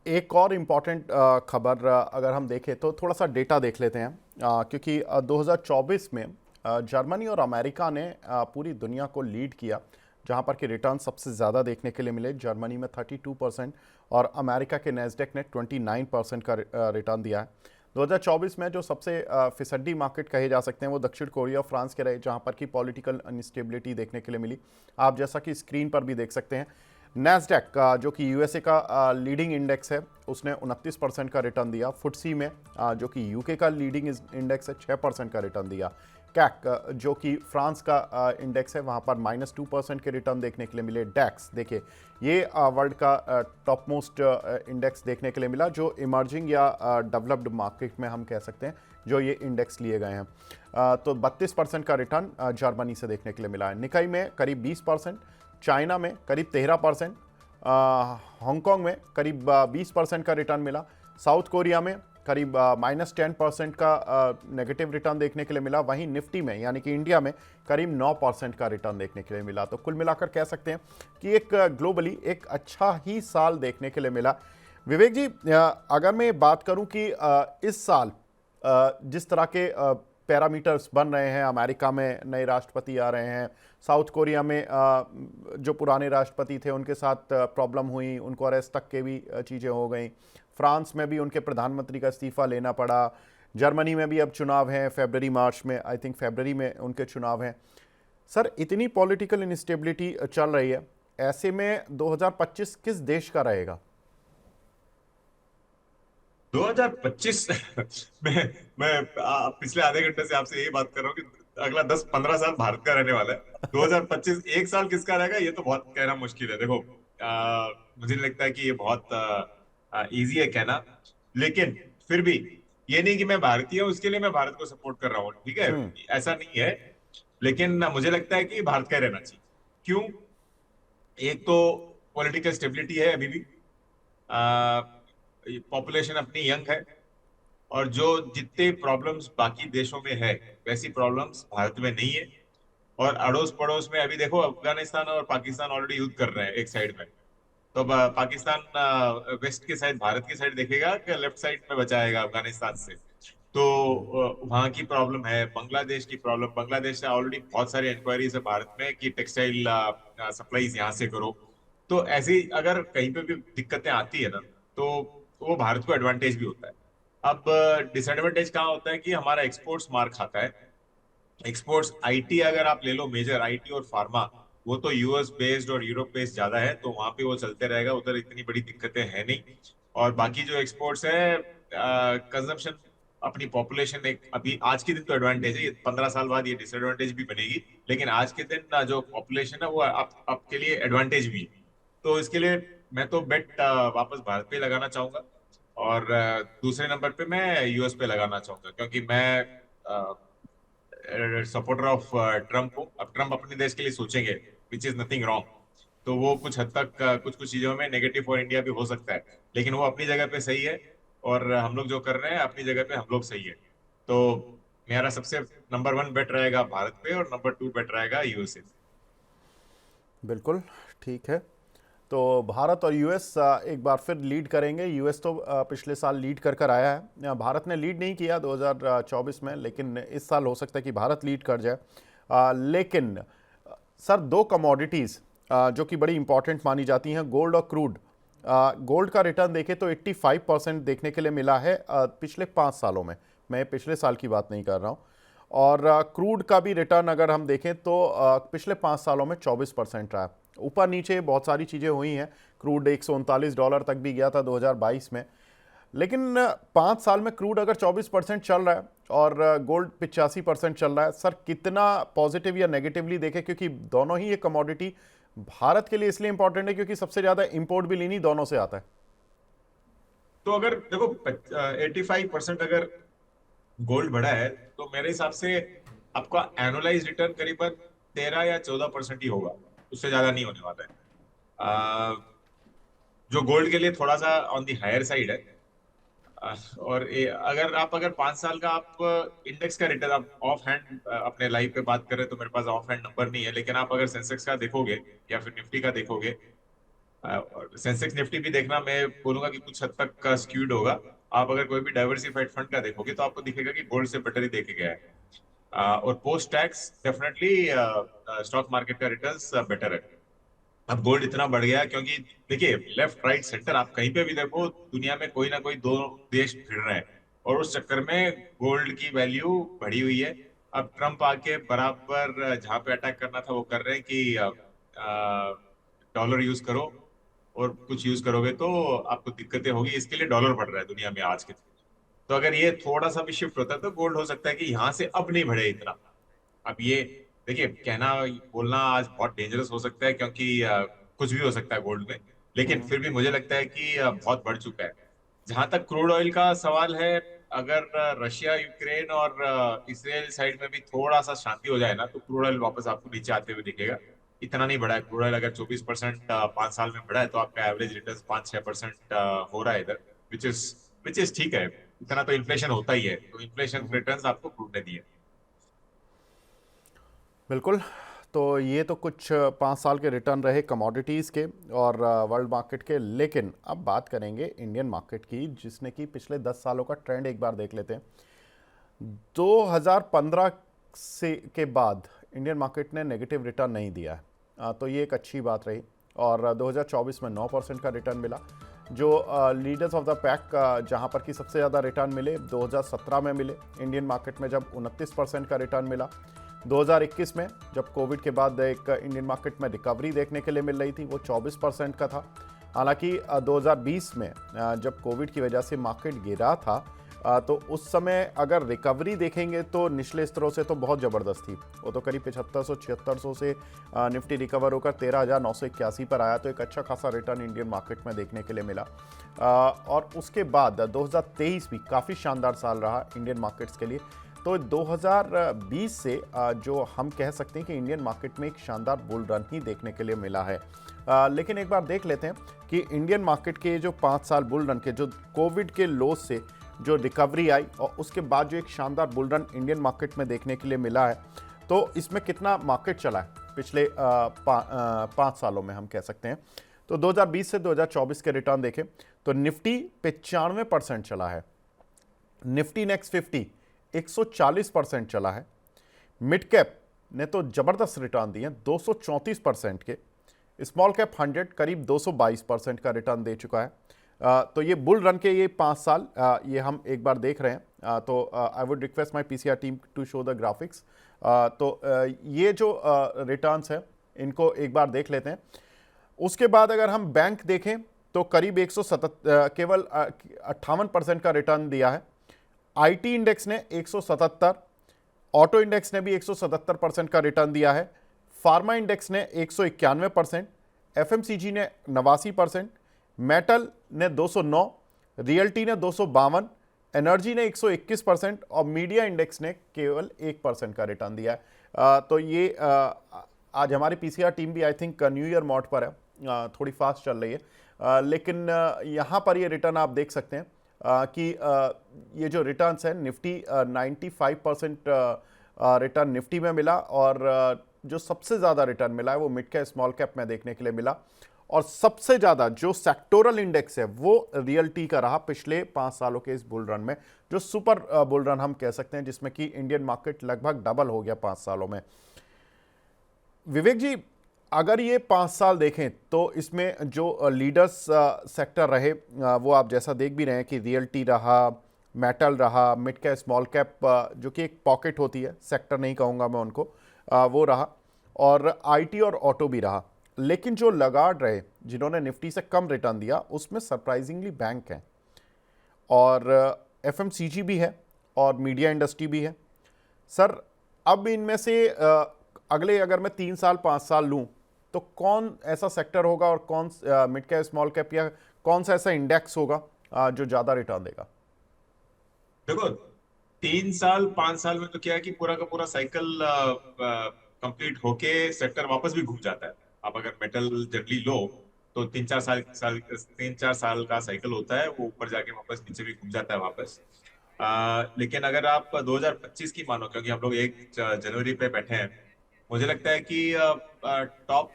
एक और इम्पॉर्टेंट खबर अगर हम देखें तो थोड़ा सा डेटा देख लेते हैं, क्योंकि 2024 में जर्मनी और अमेरिका ने पूरी दुनिया को लीड किया, जहां पर कि रिटर्न सबसे ज़्यादा देखने के लिए मिले। जर्मनी में 32% और अमेरिका के नेस्डेक ने 29% का रिटर्न दिया है। 2024 में जो सबसे फिसड्डी मार्केट कहे जा सकते हैं वो दक्षिण कोरिया और फ्रांस के रहे, जहां पर कि पॉलिटिकल अनस्टेबिलिटी देखने के लिए मिली। आप जैसा कि स्क्रीन पर भी देख सकते हैं, नैस्डैक का जो कि यूएसए का लीडिंग इंडेक्स है, उसने 29% का रिटर्न दिया। फुटसी में जो कि यूके का लीडिंग इंडेक्स है, 6% का रिटर्न दिया। कैक जो कि फ्रांस का इंडेक्स है, वहाँ पर -2% के रिटर्न देखने के लिए मिले। डैक्स देखिए, ये वर्ल्ड का टॉप मोस्ट इंडेक्स देखने के लिए मिला, जो इमर्जिंग या डेवलप्ड मार्केट में हम कह सकते हैं जो ये इंडेक्स लिए गए हैं। तो 32% का रिटर्न जर्मनी से देखने के लिए मिला है। निकाई में करीब 20%, चाइना में करीब 13%, हांगकांग में करीब 20% का रिटर्न मिला। साउथ कोरिया में करीब -10% का नेगेटिव रिटर्न देखने के लिए मिला। वहीं निफ्टी में यानी कि इंडिया में करीब 9% का रिटर्न देखने के लिए मिला। तो कुल मिलाकर कह सकते हैं कि एक ग्लोबली एक अच्छा ही साल देखने के लिए मिला। विवेक जी, अगर मैं बात करूं कि इस साल जिस तरह के पैरामीटर्स बन रहे हैं, अमेरिका में नए राष्ट्रपति आ रहे हैं, साउथ कोरिया में जो पुराने राष्ट्रपति थे उनके साथ प्रॉब्लम हुई, उनको अरेस्ट तक के भी चीज़ें हो गई। फ्रांस में भी उनके प्रधानमंत्री का इस्तीफा लेना पड़ा। जर्मनी में भी अब चुनाव हैं, फरवरी मार्च में, आई थिंक फरवरी में उनके चुनाव हैं। सर, इतनी पॉलिटिकल इनस्टेबिलिटी चल रही है, ऐसे में 2025 किस देश का रहेगा? 2025 मैं पिछले आधे घंटे से आपसे यही बात कर रहा हूँ कि अगला 10-15 साल भारत का रहने वाला है। 2025 एक साल किसका रहेगा ये तो बहुत कहना मुश्किल है। देखो, मुझे नहीं लगता है कि ये बहुत इजी है कहना, लेकिन फिर भी ये नहीं कि मैं भारतीय हूँ उसके लिए मैं भारत को सपोर्ट कर रहा हूँ, ठीक है, हम्म। ऐसा नहीं है। लेकिन मुझे लगता है कि भारत का ही रहना चाहिए। क्यों? एक तो पॉलिटिकल स्टेबिलिटी है अभी भी, पॉपुलेशन अपनी यंग है, और जो जितने प्रॉब्लम्स बाकी देशों में है वैसी प्रॉब्लम्स भारत में नहीं है। और अड़ोस पड़ोस में अभी देखो, अफगानिस्तान और पाकिस्तान ऑलरेडी युद्ध कर रहे हैं एक साइड में। तो अब पाकिस्तान वेस्ट के साइड, भारत की साइड देखेगा कि लेफ्ट साइड में बचाएगा अफगानिस्तान से। तो वहाँ की प्रॉब्लम है, बांग्लादेश की प्रॉब्लम, बांग्लादेश से ऑलरेडी बहुत सारी इंक्वायरीज है भारत में कि टेक्सटाइल सप्लाईज यहाँ से करो। तो ऐसी अगर कहीं पे भी दिक्कतें आती है ना, तो वो भारत को एडवांटेज भी होता है। अब डिसएडवांटेज कहाँ होता है कि हमारा एक्सपोर्ट्स मार खाता है। एक्सपोर्ट्स आईटी अगर आप ले लो, मेजर आईटी और फार्मा, वो तो यूएस बेस्ड और यूरोप बेस्ड ज्यादा है, तो वहां पे वो चलते रहेगा, उधर इतनी बड़ी दिक्कतें है नहीं। और बाकी जो एक्सपोर्ट्स है, कंजम्पशन, अपनी पॉपुलेशन, एक अभी आज के दिन तो एडवांटेज है, ये 15 साल बाद ये डिसएडवांटेज भी बनेगी। लेकिन आज के दिन जो पॉपुलेशन है वो आपके लिए एडवांटेज भी है। तो इसके लिए मैं तो बेट वापस भारत पे लगाना चाहूंगा। और दूसरे नंबर पे मैं यूएस पे लगाना चाहूंगा, क्योंकि मैं सपोर्टर ऑफ ट्रम्प हूँ। अब ट्रम्प अपने देश के लिए सोचेंगे, विच इज नथिंग रॉन्ग। तो वो कुछ हद तक कुछ कुछ चीजों में नेगेटिव फॉर इंडिया भी हो सकता है, लेकिन वो अपनी जगह पे सही है। और हम लोग जो कर रहे हैं अपनी जगह पे हम लोग सही है। तो मेरा सबसे नंबर वन बेट रहेगा भारत पे, और नंबर टू बेट रहेगा यूएसए। बिल्कुल ठीक है। तो भारत और यूएस एक बार फिर लीड करेंगे। यूएस तो पिछले साल लीड कर कर आया है, भारत ने लीड नहीं किया 2024 में, लेकिन इस साल हो सकता है कि भारत लीड कर जाए। लेकिन सर, दो कमोडिटीज़ जो कि बड़ी इंपॉर्टेंट मानी जाती हैं, गोल्ड और क्रूड। गोल्ड का रिटर्न देखें तो 85% देखने के लिए मिला है पिछले 5 सालों में। मैं पिछले साल की बात नहीं कर रहा हूँ। और क्रूड का भी रिटर्न अगर हम देखें तो पिछले 5 सालों में 24% रहा है। ऊपर नीचे बहुत सारी चीज़ें हुई हैं। क्रूड $139 तक भी गया था 2022 में। लेकिन 5 साल में क्रूड अगर 24% चल रहा है और गोल्ड 85% चल रहा है, सर कितना पॉजिटिव या नेगेटिवली देखें, क्योंकि दोनों ही ये कमोडिटी भारत के लिए इसलिए इंपॉर्टेंट है क्योंकि सबसे ज्यादा इंपोर्ट भी इन्हीं दोनों से आता है। तो अगर देखो 85% अगर गोल्ड बढ़ा है, तो मेरे हिसाब से आपका एनुअलाइज रिटर्न करीबन 13 या 14% ही होगा, उससे ज्यादा नहीं होने वाला है। जो गोल्ड के लिए थोड़ा सा ऑन दी हायर साइड है। अगर 5 साल का आप इंडेक्स का रिटर्न, आप ऑफ हैंड अपने लाइव पे बात करें तो मेरे पास ऑफ हैंड नंबर नहीं है, लेकिन आप अगर सेंसेक्स का देखोगे या फिर निफ्टी का देखोगे, और सेंसेक्स निफ्टी भी देखना, मैं बोलूंगा कि कुछ हद तक का स्क्यूड होगा। आप अगर कोई भी डाइवर्सिफाइड फंड का देखोगे तो आपको दिखेगा कि गोल्ड से बेटर ही देखे गया है। और post tax definitely stock market का रिटर्न्स बेटर है। अब गोल्ड इतना बढ़ गया है क्योंकि देखिए, लेफ्ट राइट सेंटर आप कहीं पे भी देखो, दुनिया में कोई ना कोई दो देश भिड़ रहे हैं, और उस चक्कर में गोल्ड की वैल्यू बढ़ी हुई है। अब ट्रम्प आके बराबर जहां पे अटैक करना था वो कर रहे हैं कि डॉलर यूज करो, और कुछ यूज करोगे तो आपको दिक्कतें होगी, इसके लिए डॉलर बढ़ रहा है दुनिया में आज के दिन। तो अगर ये थोड़ा सा भी शिफ्ट होता है तो गोल्ड हो सकता है कि यहाँ से अब नहीं बढ़े इतना। अब ये देखिए, कहना बोलना आज बहुत डेंजरस हो सकता है, क्योंकि कुछ भी हो सकता है गोल्ड में, लेकिन फिर भी मुझे लगता है कि बहुत बढ़ चुका है। जहां तक क्रूड ऑयल का सवाल है, अगर रशिया यूक्रेन और इसराइल साइड में भी थोड़ा सा शांति हो जाए ना, तो क्रूड ऑयल वापस आपको नीचे आते हुए दिखेगा। इतना नहीं बढ़ा है क्रूड ऑयल, अगर 24% 5 साल में बढ़ा है तो आपका एवरेज रिटर्न 5-6% हो रहा है इधर, विच इज ठीक है। इतना तो इन्फ्लेशन होता ही है, तो इन्फ्लेशन रिटर्न्स आपको क्रूड ने दिए। बिल्कुल। तो ये तो कुछ 5 साल के रिटर्न रहे कमोडिटीज़ के और वर्ल्ड मार्केट के। लेकिन अब बात करेंगे इंडियन मार्केट की, जिसने कि पिछले 10 सालों का ट्रेंड एक बार देख लेते हैं। 2015 से के बाद इंडियन मार्केट ने नेगेटिव रिटर्न नहीं दिया है। तो ये एक अच्छी बात रही। और 2024 में 9% का रिटर्न मिला। जो लीडर्स ऑफ द पैक जहां पर कि सबसे ज़्यादा रिटर्न मिले 2017 में मिले इंडियन मार्केट में, जब 29% का रिटर्न मिला। 2021 में जब कोविड के बाद एक इंडियन मार्केट में रिकवरी देखने के लिए मिल रही थी, वो 24% का था। हालांकि 2020 में जब कोविड की वजह से मार्केट गिरा था, तो उस समय अगर रिकवरी देखेंगे तो निचले स्तरों से तो बहुत ज़बरदस्त थी। वो तो करीब 7500-7600 से निफ्टी रिकवर होकर 13,981 पर आया। तो एक अच्छा खासा रिटर्न इंडियन मार्केट में देखने के लिए मिला। और उसके बाद 2023 भी काफ़ी शानदार साल रहा इंडियन मार्केट्स के लिए। तो 2020 से जो हम कह सकते हैं कि इंडियन मार्केट में एक शानदार बुल रन ही देखने के लिए मिला है। लेकिन एक बार देख लेते हैं कि इंडियन मार्केट के जो 5 साल बुल रन के, जो कोविड के लो से जो रिकवरी आई और उसके बाद जो एक शानदार बुल रन इंडियन मार्केट में देखने के लिए मिला है, तो इसमें कितना मार्केट चला है पिछले 5 सालों में हम कह सकते हैं। तो 2020 से 2024 के रिटर्न देखें तो निफ्टी 95% चला है। निफ्टी नेक्स्ट 50 140% चला है। मिड कैप ने तो जबरदस्त रिटर्न दिए 234% के। स्मॉल कैप 100 करीब 222% का रिटर्न दे चुका है। तो ये बुल रन के ये 5 साल ये हम एक बार देख रहे हैं। तो I would request my PCR team to show the graphics. तो ये जो रिटर्न्स हैं इनको एक बार देख लेते हैं। उसके बाद अगर हम बैंक देखें तो करीब 177 केवल 58% का रिटर्न दिया है। आईटी इंडेक्स ने 177, ऑटो इंडेक्स ने भी 177% का रिटर्न दिया है। फार्मा इंडेक्स ने 191%, एफएमसीजी ने 89%, मेटल ने 209, रियल्टी ने 252, एनर्जी ने 121% और मीडिया इंडेक्स ने केवल 1% का रिटर्न दिया है। तो ये आज हमारी पीसीआर टीम भी I think new year mode पर है, थोड़ी फास्ट चल रही है। लेकिन यहाँ पर ये रिटर्न आप देख सकते हैं कि ये जो रिटर्न्स है निफ्टी 95% रिटर्न निफ्टी में मिला, और जो सबसे ज़्यादा रिटर्न मिला है वो मिड कैप स्मॉल कैप में देखने के लिए मिला। और सबसे ज़्यादा जो सेक्टोरल इंडेक्स है वो रियल्टी का रहा पिछले 5 सालों के इस बुल रन में, जो सुपर बुल रन हम कह सकते हैं, जिसमें कि इंडियन मार्केट लगभग डबल हो गया 5 सालों में। विवेक जी, अगर ये 5 साल देखें तो इसमें जो लीडर्स सेक्टर रहे वो आप जैसा देख भी रहे हैं कि रियल्टी रहा, मेटल रहा, मिड कैप स्मॉल कैप जो कि एक पॉकेट होती है, सेक्टर नहीं कहूँगा मैं उनको, वो रहा, और आईटी और ऑटो भी रहा। लेकिन जो लगार्ड रहे जिन्होंने निफ्टी से कम रिटर्न दिया उसमें सरप्राइजिंगली बैंक हैं, और एफएमसीजी भी है, और मीडिया इंडस्ट्री भी है। सर, अब इनमें से अगले अगर मैं 3 साल 5 साल लूँ तो कौन ऐसा सेक्टर होगा और कौन मिड कैप स्मॉल कैप या कौन सा ऐसा इंडेक्स होगा जो ज़्यादा रिटर्न देगा? देखो, 3 साल 5 साल में तो क्या है कि पूरा का पूरा साइकिल कंप्लीट होके सेक्टर वापस भी घूम जाता है। आप अगर मेटल जनरली लो तो 3-4 साल का साइकिल होता है, वो ऊपर जाके वापस नीचे भी घूम जाता है वापस। लेकिन अगर आप 2025 की मानो, क्योंकि हम लोग 1 जनवरी पे बैठे हैं, मुझे लगता है कि टॉप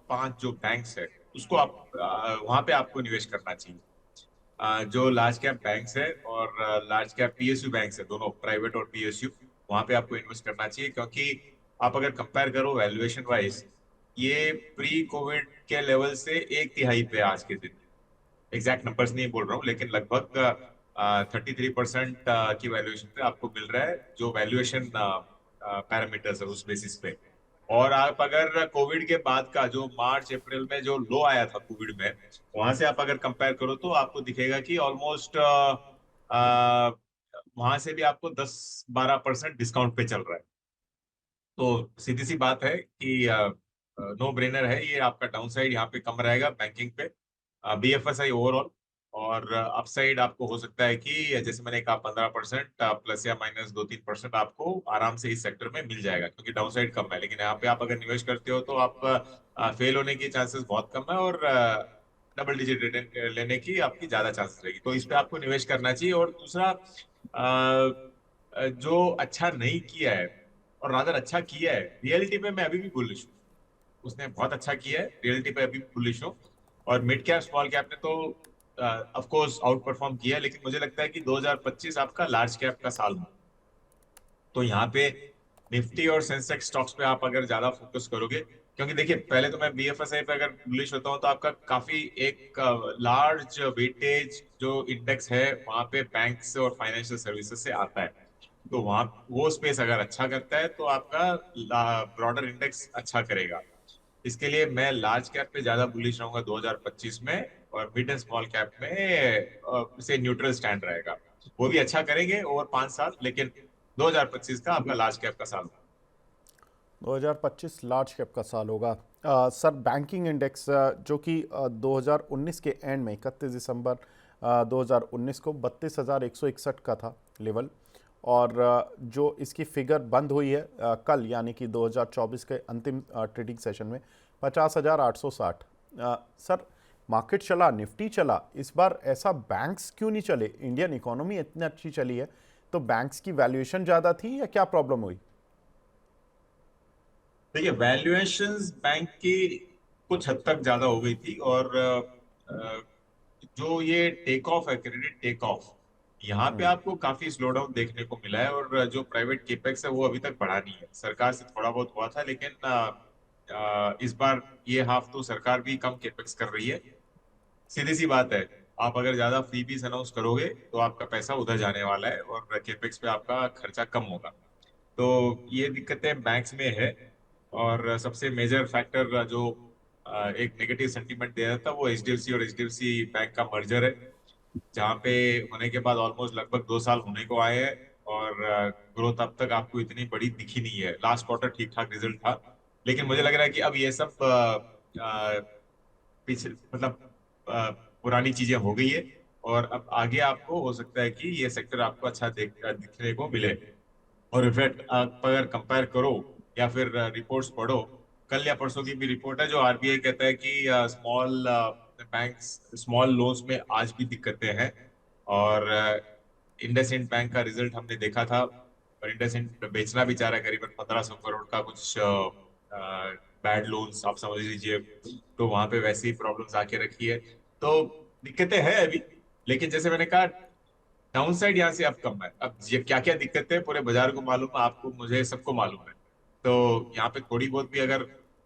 5 जो बैंक्स है उसको आप वहां पे आपको निवेश करना चाहिए। जो लार्ज कैप बैंक्स है और लार्ज कैप पीएसयू बैंक्स है, दोनों प्राइवेट और पीएसयू, वहां पे आपको इन्वेस्ट करना चाहिए, क्योंकि आप अगर कंपेयर करो वैल्यूएशन वाइज, ये प्री कोविड के लेवल से एक तिहाई पे आज के दिन। एग्जैक्ट नंबर्स नहीं बोल रहा हूँ, लेकिन लगभग 33% की वैल्यूएशन पे आपको मिल रहा है, जो वैल्यूएशन पैरामीटर्स है उस बेसिस पे। और आप अगर कोविड के बाद का जो मार्च अप्रैल में जो लो आया था कोविड में, वहां से आप अगर कंपेयर करो तो आपको दिखेगा कि ऑलमोस्ट वहां से भी आपको 10-12% डिस्काउंट पे चल रहा है। तो सीधी सी बात है कि नो ब्रेनर है ये, आपका डाउन साइड यहाँ पे कम रहेगा बैंकिंग पे, बीएफएसआई ओवरऑल। और अपसाइड आपको हो सकता है कि जैसे मैंने कहा 15% प्लस या माइनस 2-3% आपको आराम से इस सेक्टर में मिल जाएगा, क्योंकि डाउन साइड कम है। लेकिन यहाँ पे आप अगर निवेश करते हो तो आप फेल होने की चांसेस बहुत कम है, और डबल डिजिट रिटर्न लेने की आपकी ज्यादा चांसेस रहेगी। तो इस पे आपको निवेश करना चाहिए। और दूसरा, जो अच्छा नहीं किया है और रादर अच्छा किया है, रियलिटी पे मैं अभी भी बुलिश हूँ। उसने बहुत अच्छा किया है, रियलिटी पे अभी बुलिश हूँ। और मिड कैप स्मॉल कैप ने तो ऑफ कोर्स आउट परफॉर्म किया है, लेकिन मुझे लगता है कि 2025 आपका लार्ज कैप का साल हो। तो यहाँ पे निफ्टी और सेंसेक्स स्टॉक्स पे आप अगर ज्यादा फोकस करोगे, क्योंकि देखिए पहले तो मैं बीएफएसआई पे अगर बुलिश होता हूँ तो आपका काफी एक लार्ज वेटेज जो इंडेक्स है वहां पे बैंक से और फाइनेंशियल सर्विसेज से आता है। तो वहां वो स्पेस अगर अच्छा करता है तो आपका ब्रॉडर इंडेक्स अच्छा करेगा। इसके लिए मैं लार्ज कैप पे ज्यादा बुलिश रहूंगा 2025 में, और मिड एंड स्मॉल कैप में से न्यूट्रल स्टैंड रहेगा। वो भी अच्छा करेंगे ओवर 5 साल, लेकिन 2025 का आपका लार्ज कैप का साल होगा। 2025 लार्ज कैप का साल होगा। सर बैंकिंग इंडेक्स जो कि 2019 के एंड में 31 दिसंबर 2019 को 32,161 का था लेवल, और जो इसकी फिगर बंद हुई है कल यानी कि 2024 के अंतिम ट्रेडिंग सेशन में 50,860। सर मार्केट चला, निफ्टी चला, इस बार ऐसा बैंक्स क्यों नहीं चले? इंडियन इकोनॉमी इतनी अच्छी चली है, तो बैंक्स की वैल्यूएशन ज़्यादा थी या क्या प्रॉब्लम हुई? देखिए वैल्यूएशंस बैंक की कुछ हद तक ज्यादा हो गई थी, और जो ये टेक ऑफ है, क्रेडिट टेक ऑफ, यहाँ पे आपको काफी स्लो डाउन देखने को मिला है। और जो प्राइवेट केपेक्स है वो अभी तक बढ़ा नहीं है, सरकार से थोड़ा बहुत हुआ था, लेकिन इस बार ये हाफ तो सरकार भी कम केपेक्स कर रही है। सीधी सी बात है, आप अगर ज्यादा फ्रीबीज अनाउंस करोगे तो आपका पैसा उधर जाने वाला है और केपेक्स पे आपका खर्चा कम होगा। तो ये दिक्कतें बैंक्स में है। और सबसे मेजर फैक्टर जो एक नेगेटिव सेंटीमेंट दे रहा था, वो एचडीएफसी और एचडीएफसी बैंक का मर्जर है, जहाँ पे होने के बाद ऑलमोस्ट लगभग 2 साल होने को आए हैं, और ग्रोथ अब तक आपको इतनी बड़ी दिखी नहीं है। लास्ट क्वार्टर ठीक ठाक रिजल्ट था, लेकिन मुझे लग रहा है कि अब ये सब पीछे मतलब पुरानी चीजें हो गई है, और अब आगे आपको हो सकता है कि ये सेक्टर आपको अच्छा दिखने को मिले। और इनफैक्ट आप अगर कंपेयर करो या फिर रिपोर्ट्स पढ़ो, कल या परसों की भी रिपोर्ट है जो आरबीआई कहता है कि स्मॉल बैंक्स, स्मॉल लोन्स में आज भी दिक्कतें हैं। और इंडसइंड बैंक का रिजल्ट हमने देखा था, और इंडसइंड बेचना भी चाह रहा है करीबन 1500 करोड़ का कुछ बैड लोन्स, आप समझ लीजिए। तो वहां पे वैसी प्रॉब्लम्स आके रखी है। तो दिक्कतें हैं अभी, लेकिन जैसे मैंने कहा डाउन साइड यहाँ से अब कम है। अब ये क्या क्या दिक्कतें पूरे बाजार को मालूम है, आपको, मुझे, सबको मालूम है। तो यहाँ पे थोड़ी बहुत भी अगर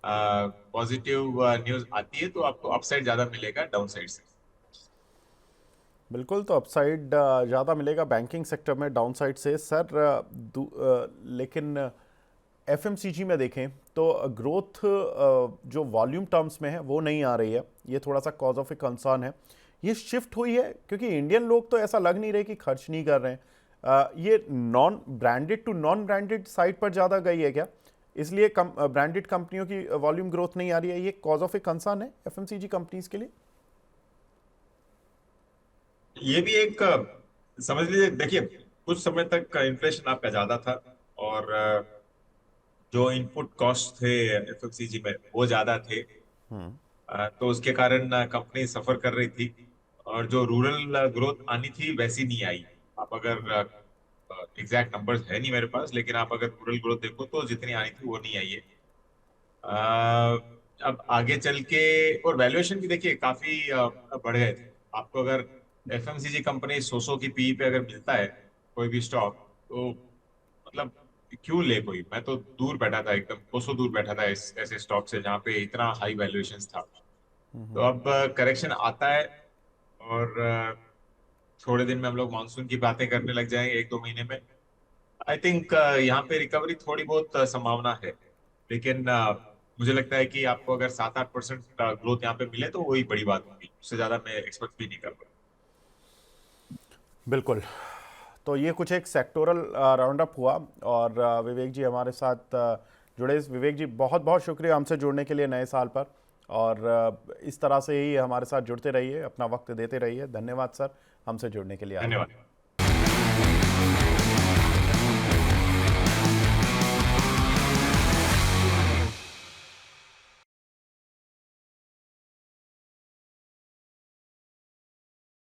पॉजिटिव न्यूज आती है तो आपको अपसाइड ज्यादा मिलेगा डाउन साइड से। बिल्कुल, तो अपसाइड ज़्यादा मिलेगा बैंकिंग सेक्टर में डाउन साइड से सर। लेकिन एफएमसीजी में देखें तो ग्रोथ जो वॉल्यूम टर्म्स में है वो नहीं आ रही है, ये थोड़ा सा कॉज ऑफ ए कंसर्न है। ये शिफ्ट हुई है क्योंकि इंडियन लोग तो ऐसा लग नहीं रहे कि खर्च नहीं कर रहे हैं, ये non branded to non branded side पर ज़्यादा गई है क्या? इसलिए ब्रांडेड कंपनियों की वॉल्यूम ग्रोथ नहीं आ रही है, ये कॉज ऑफ ए कंसर्न है एफएमसीजी कंपनीज के लिए? ये भी एक समझ लीजिए, देखिए कुछ समय तक इन्फ्लेशन आपका ज्यादा था, और जो इनपुट कॉस्ट थे एफएमसीजी में वो ज्यादा थे। तो उसके कारण कंपनी सफर कर रही थी, और जो रूरल ग्रोथ आनी थी वैसी नहीं आई। आप अगर एग्जैक्ट नंबर्स है नहीं मेरे पास, लेकिन आप अगर रूरल ग्रोथ देखो तो जितनी आनी थी वो नहीं आई है। अब आगे चल के, और वैल्यूएशन भी देखिए काफी बढ़ गए थे। आपको अगर एफएमसीजी कंपनी 100 की पी पे अगर मिलता है कोई भी स्टॉक, तो मतलब क्यों ले कोई। मैं तो दूर बैठा था, एकदम कोसों दूर बैठा था ऐसे स्टॉक से जहाँ पे इतना हाई वैल्यूएशन था। तो अब करेक्शन आता है, और थोड़े दिन में हम लोग मानसून की बातें करने लग जाएंगे, 1-2 महीने में। आई थिंक यहाँ पे रिकवरी थोड़ी बहुत संभावना है, लेकिन मुझे लगता है कि आपको अगर 7-8% ग्रोथ यहाँ पे मिले तो वही बड़ी बात होगी, उससे ज्यादा मैं एक्सपेक्ट भी नहीं कर रहा। बिल्कुल। तो ये कुछ एक सेक्टोरल राउंड अप हुआ, और विवेक जी हमारे साथ जुड़े। विवेक जी बहुत बहुत शुक्रिया हमसे जुड़ने के लिए नए साल पर, और इस तरह से ही हमारे साथ जुड़ते रहिए, अपना वक्त देते रहिए। धन्यवाद सर, हमसे जुड़ने के लिए आज। धन्यवाद।